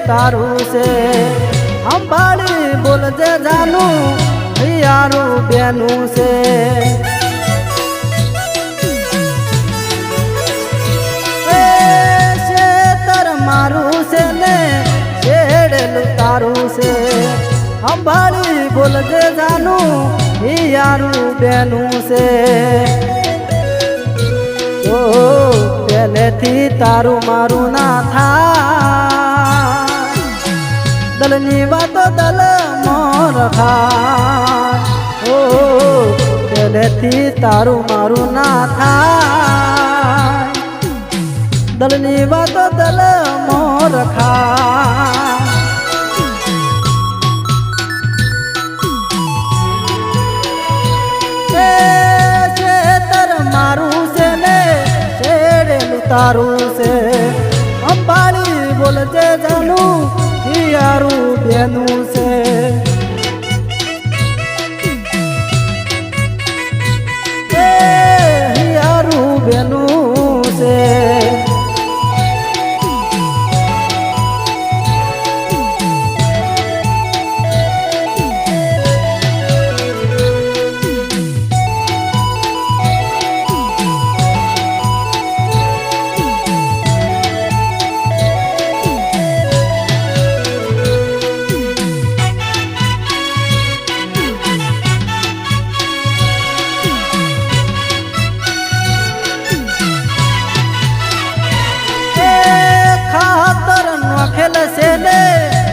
તારું છે સંભાળી બોલજે જાનું યારું બેનું છે શેતર મારું છે ને છેડેલું તારું છે સંભાળી બોલજે જાનું યારું બેનું છે પહેલેથી તારું મારું ના થાય દલની વાતો દલ મોર ખાય પહેલેથી તારું મારું ના થાય દલની વાતો દલ મોર ખાય તારું છે અંબાડી બોલજે જાનું યારું બેનું છે યારું બેનું છે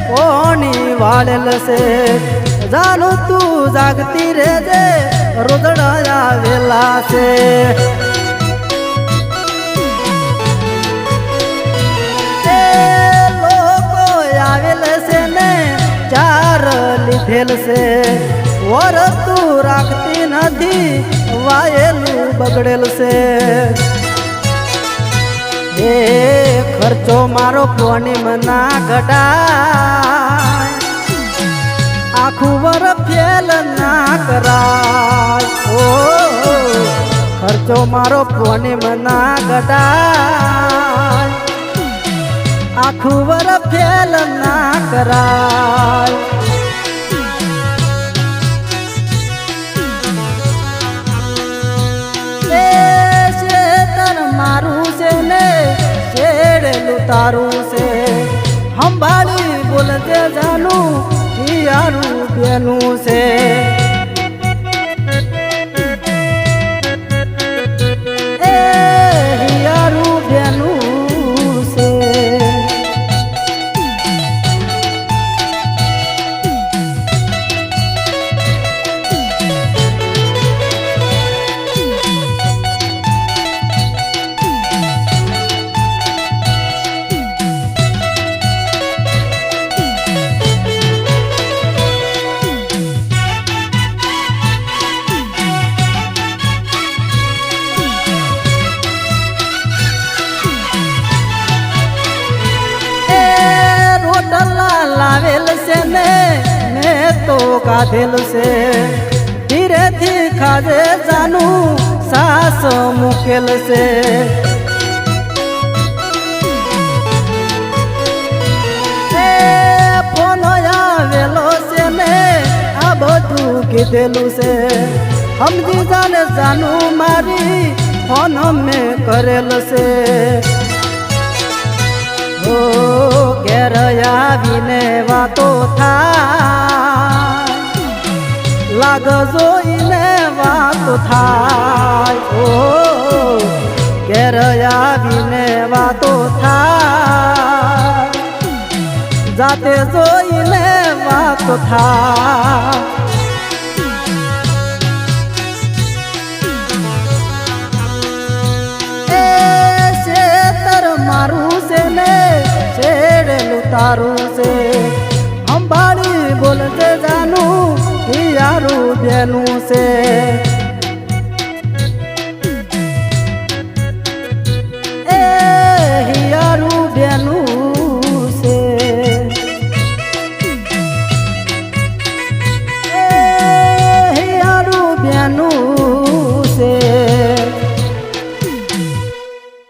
કોની વાળેલ છે જાનું તું જાગતી રેજે રોદડા આવેલા છે લોકો આવેલ છે ને ચાર લીધેલ છે વર તું રાખતી નથી વાયેલું બગડેલ છે ખર્ચો મારો કોની મના ઘટાય આખું વર ફેલ ના કરાય ખર્ચો મારો કોની મના ઘટાય આખું વર ફેલ ના કરાય મારું છે ને છેડેલું તારું છે સંભાળી બોલજે જાનું યારું બેનું છે યારું બેનું છે લાવેલ છે ને મેં તો કાધેલ છે ધીરેથી ખાજે જાનું સાસ મૂકેલ છે ફોન આવેલો છે ને આ બધું કીધેલું છે સમજી જાને જાનું મારી ફોન મેં કરેલ છે ઘેર આવીને વાતો થાય લાગ જોઈને વાતો થાય ઘેર આવીને વાતો થાય જાતે જોઈને વાતો થાય મારું છે ને છેડેલું તારું છે સંભાળી બોલજે જાનું યારું બેનું છે